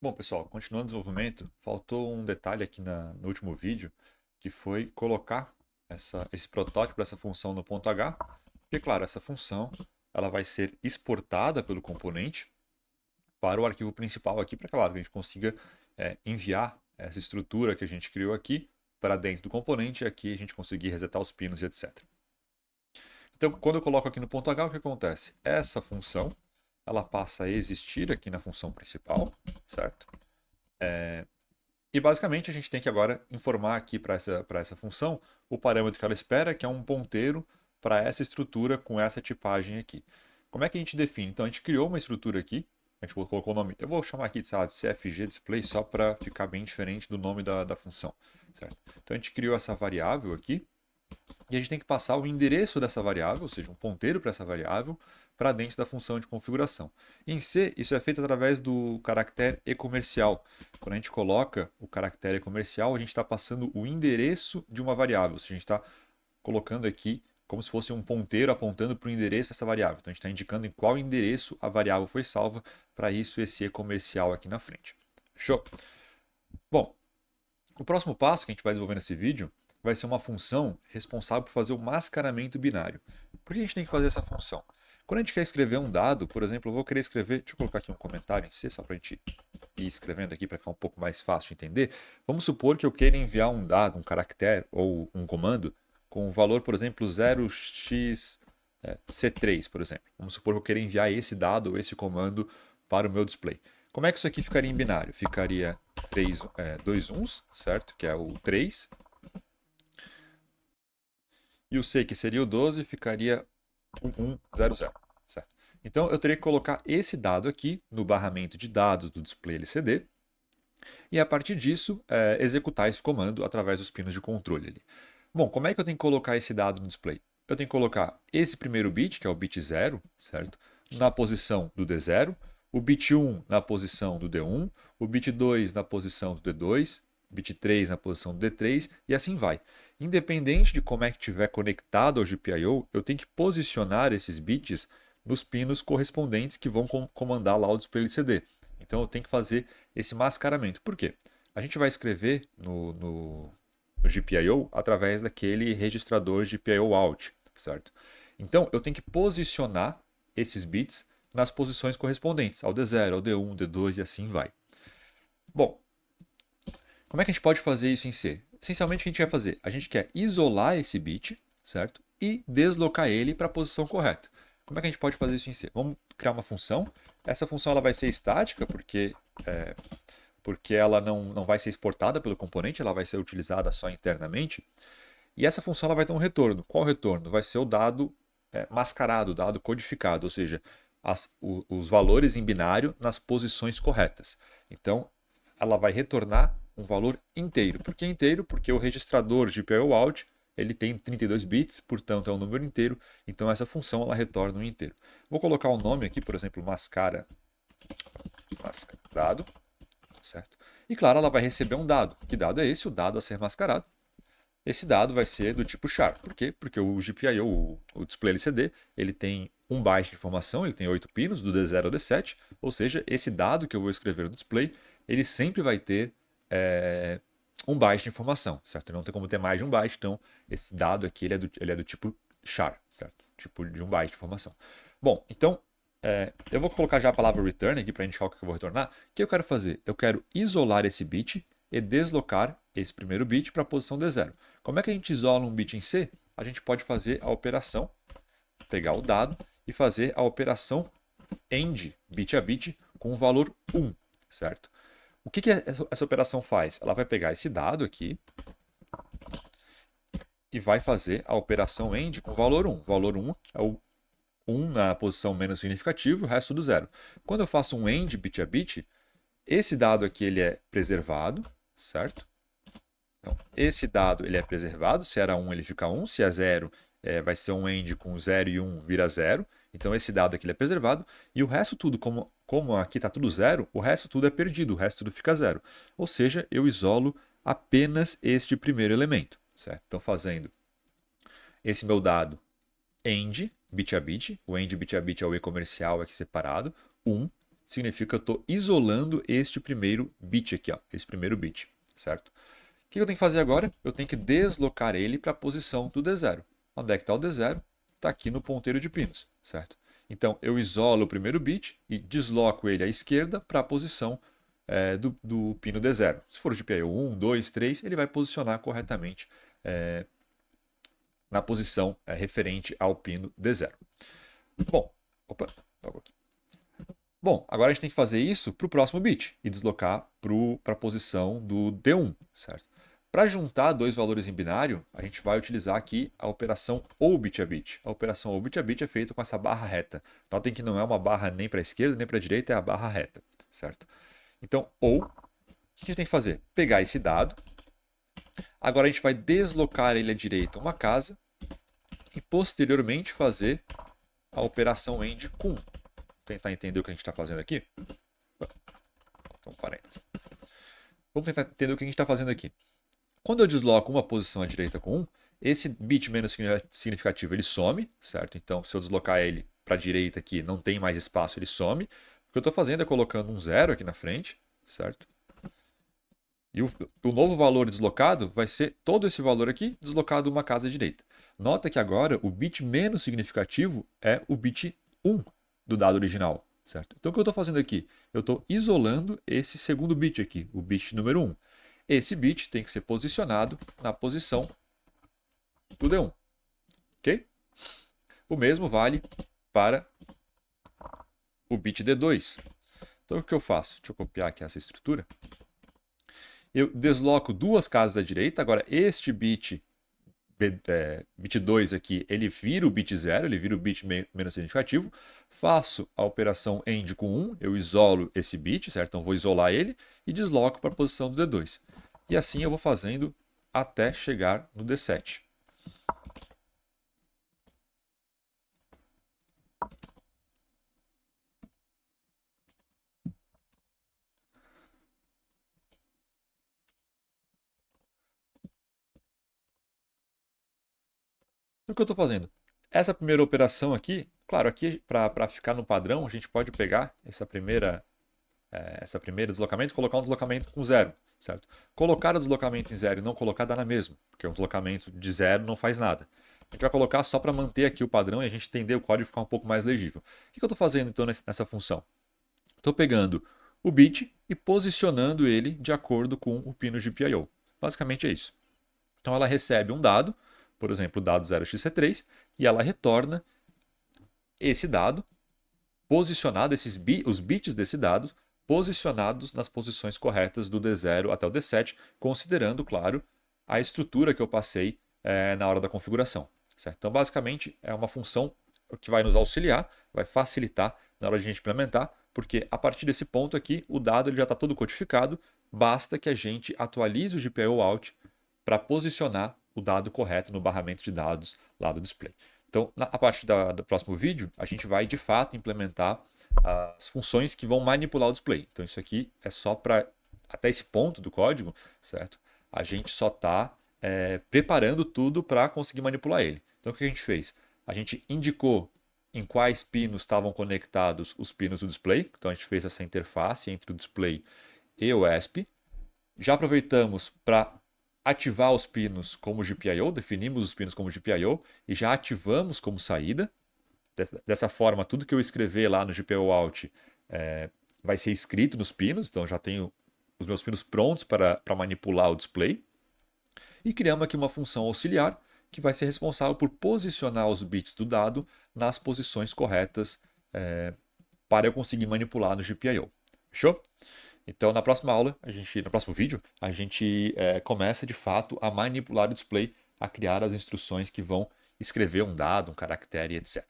Bom, pessoal, continuando o desenvolvimento, faltou um detalhe aqui no último vídeo, que foi colocar esse protótipo dessa função no ponto H, porque, claro, essa função ela vai ser exportada pelo componente para o arquivo principal aqui, para, claro, que a gente consiga enviar essa estrutura que a gente criou aqui para dentro do componente e aqui a gente conseguir resetar os pinos e etc. Então, quando eu coloco aqui no ponto H, o que acontece? Essa função ela passa a existir aqui na função principal, certo? E basicamente a gente tem que agora informar aqui para essa função o parâmetro que ela espera, que é um ponteiro para essa estrutura com essa tipagem aqui. Como é que a gente define? Então a gente criou uma estrutura aqui, a gente colocou o nome, eu vou chamar aqui de, sei lá, de CFG display só para ficar bem diferente do nome da função. Certo? Então a gente criou essa variável aqui, e a gente tem que passar o endereço dessa variável, ou seja, um ponteiro para essa variável, para dentro da função de configuração. Em C, isso é feito através do caractere e-comercial. Quando a gente coloca o caractere e-comercial, a gente está passando o endereço de uma variável, ou seja, a gente está colocando aqui como se fosse um ponteiro apontando para o endereço dessa variável. Então a gente está indicando em qual endereço a variável foi salva, para isso esse e-comercial aqui na frente. Show? Bom, o próximo passo que a gente vai desenvolver nesse vídeo vai ser uma função responsável por fazer o mascaramento binário. Por que a gente tem que fazer essa função? Quando a gente quer escrever um dado, por exemplo, eu vou querer escrever, deixa eu colocar aqui um comentário em C, só para a gente ir escrevendo aqui para ficar um pouco mais fácil de entender. Vamos supor que eu queira enviar um dado, um caractere ou um comando com o valor, por exemplo, 0xC3, por exemplo. Vamos supor que eu queira enviar esse dado ou esse comando para o meu display. Como é que isso aqui ficaria em binário? Ficaria 2 uns, certo? Que é o 3. E o C, que seria o 12, ficaria 1100, certo? Então eu teria que colocar esse dado aqui no barramento de dados do display LCD e a partir disso executar esse comando através dos pinos de controle ali. Bom, como é que eu tenho que colocar esse dado no display? Eu tenho que colocar esse primeiro bit, que é o bit 0, certo? Na posição do D0, o bit 1 na posição do D1, o bit 2 na posição do D2, bit 3 na posição do D3 e assim vai. Independente de como é que estiver conectado ao GPIO, eu tenho que posicionar esses bits nos pinos correspondentes que vão comandar lá o display LCD. Então eu tenho que fazer esse mascaramento. Por quê? A gente vai escrever no GPIO através daquele registrador GPIO out, certo? Então eu tenho que posicionar esses bits nas posições correspondentes, ao D0, ao D1, D2 e assim vai. Bom, como é que a gente pode fazer isso em C? Essencialmente o que a gente vai fazer? A gente quer isolar esse bit, certo? E deslocar ele para a posição correta. Como é que a gente pode fazer isso em C? Vamos criar uma função. Essa função ela vai ser estática, porque ela não vai ser exportada pelo componente, ela vai ser utilizada só internamente. E essa função ela vai ter um retorno. Qual retorno? Vai ser o dado mascarado, o dado codificado, ou seja, os valores em binário nas posições corretas. Então, ela vai retornar um valor inteiro. Por que inteiro? Porque o registrador de GPIO-out ele tem 32 bits, portanto é um número inteiro, então essa função ela retorna um inteiro. Vou colocar o nome aqui, por exemplo, mascarado, certo? E claro, ela vai receber um dado. Que dado é esse? O dado a ser mascarado. Esse dado vai ser do tipo char. Por quê? Porque o GPIO, o display LCD, ele tem 1 byte de informação, ele tem 8 pinos, do D0 ao D7, ou seja, esse dado que eu vou escrever no display, ele sempre vai ter 1 byte de informação, certo? Ele não tem como ter mais de 1 byte, então esse dado aqui ele é do tipo char, certo? Tipo de 1 byte de informação. Bom, então eu vou colocar já a palavra return aqui para indicar o que eu vou retornar. O que eu quero fazer? Eu quero isolar esse bit e deslocar esse primeiro bit para a posição D0. Como é que a gente isola um bit em C? A gente pode fazer a operação, pegar o dado e fazer a operação AND, bit a bit, com o valor 1, certo? O que essa operação faz? Ela vai pegar esse dado aqui e vai fazer a operação AND com o valor 1. O valor 1 é o 1 na posição menos significativa, o resto do zero. Quando eu faço um AND bit a bit, esse dado aqui ele é preservado, certo? Então, esse dado ele é preservado, se era 1 ele fica 1, se é 0 vai ser um AND com 0 e 1 vira 0. Então esse dado aqui ele é preservado e o resto tudo, como aqui está tudo 0, o resto tudo é perdido, o resto tudo fica 0. Ou seja, eu isolo apenas este primeiro elemento, certo? Então fazendo esse meu dado AND, bit a bit, o AND bit a bit é o e-comercial aqui separado, 1, significa que eu estou isolando este primeiro bit aqui, ó, esse primeiro bit, certo? O que eu tenho que fazer agora? Eu tenho que deslocar ele para a posição do D0. Onde é que está o D0? Está aqui no ponteiro de pinos, certo? Então, eu isolo o primeiro bit e desloco ele à esquerda para a posição do pino D0. Se for de GPIO 1, 2, 3, ele vai posicionar corretamente na posição referente ao pino D0. Bom, opa, logo aqui. Bom, agora a gente tem que fazer isso para o próximo bit e deslocar para a posição do D1, certo? Para juntar dois valores em binário, a gente vai utilizar aqui a operação OU bit a bit. A operação OU bit a bit é feita com essa barra reta. Notem que não é uma barra nem para a esquerda nem para a direita, é a barra reta, certo? Então, OU, o que a gente tem que fazer? Pegar esse dado, agora a gente vai deslocar ele à direita uma casa e posteriormente fazer a operação AND com. Tentar entender o que a gente está fazendo aqui. Então, 40. Vamos tentar entender o que a gente está fazendo aqui. Quando eu desloco uma posição à direita com 1, esse bit menos significativo ele some, certo? Então, se eu deslocar ele para a direita aqui, não tem mais espaço, ele some. O que eu estou fazendo é colocando um 0 aqui na frente, certo? E o novo valor deslocado vai ser todo esse valor aqui deslocado uma casa à direita. Nota que agora o bit menos significativo é o bit 1 do dado original, certo? Então o que eu estou fazendo aqui? Eu estou isolando esse segundo bit aqui, o bit número 1. Esse bit tem que ser posicionado na posição do D1, ok? O mesmo vale para o bit D2. Então o que eu faço? Deixa eu copiar aqui essa estrutura. Eu desloco duas casas à direita, agora este bit 2 aqui, ele vira o bit 0, ele vira o bit menos significativo. Faço a operação AND com 1, eu isolo esse bit, certo? Então vou isolar ele e desloco para a posição do D2. E assim eu vou fazendo até chegar no D7. O que eu estou fazendo? Essa primeira operação aqui, claro, aqui para ficar no padrão, a gente pode pegar essa primeira deslocamento e colocar um deslocamento com 0, certo? Colocar o deslocamento em 0 e não colocar dá na mesma, porque um deslocamento de 0 não faz nada. A gente vai colocar só para manter aqui o padrão e a gente entender o código ficar um pouco mais legível. O que eu estou fazendo então nessa função? Estou pegando o bit e posicionando ele de acordo com o pino GPIO. Basicamente é isso. Então ela recebe um dado, por exemplo, o dado 0xC3, e ela retorna esse dado posicionado, os bits desse dado, posicionados nas posições corretas do D0 até o D7, considerando, claro, a estrutura que eu passei na hora da configuração, certo? Então, basicamente, é uma função que vai nos auxiliar, vai facilitar na hora de a gente implementar, porque a partir desse ponto aqui, o dado ele já está todo codificado, basta que a gente atualize o GPIO out para posicionar o dado correto no barramento de dados lá do display. Então, a partir do próximo vídeo, a gente vai de fato implementar as funções que vão manipular o display. Então, isso aqui é só para, até esse ponto do código, certo? A gente só está preparando tudo para conseguir manipular ele. Então, o que a gente fez? A gente indicou em quais pinos estavam conectados os pinos do display. Então, a gente fez essa interface entre o display e o ESP. Já aproveitamos para ativar os pinos como GPIO, definimos os pinos como GPIO e já ativamos como saída. Dessa forma, tudo que eu escrever lá no GPIO out vai ser escrito nos pinos, então já tenho os meus pinos prontos para manipular o display. E criamos aqui uma função auxiliar que vai ser responsável por posicionar os bits do dado nas posições corretas para eu conseguir manipular no GPIO. Fechou? Então, na próxima aula, no próximo vídeo, a gente começa de fato a manipular o display, a criar as instruções que vão escrever um dado, um caractere, etc.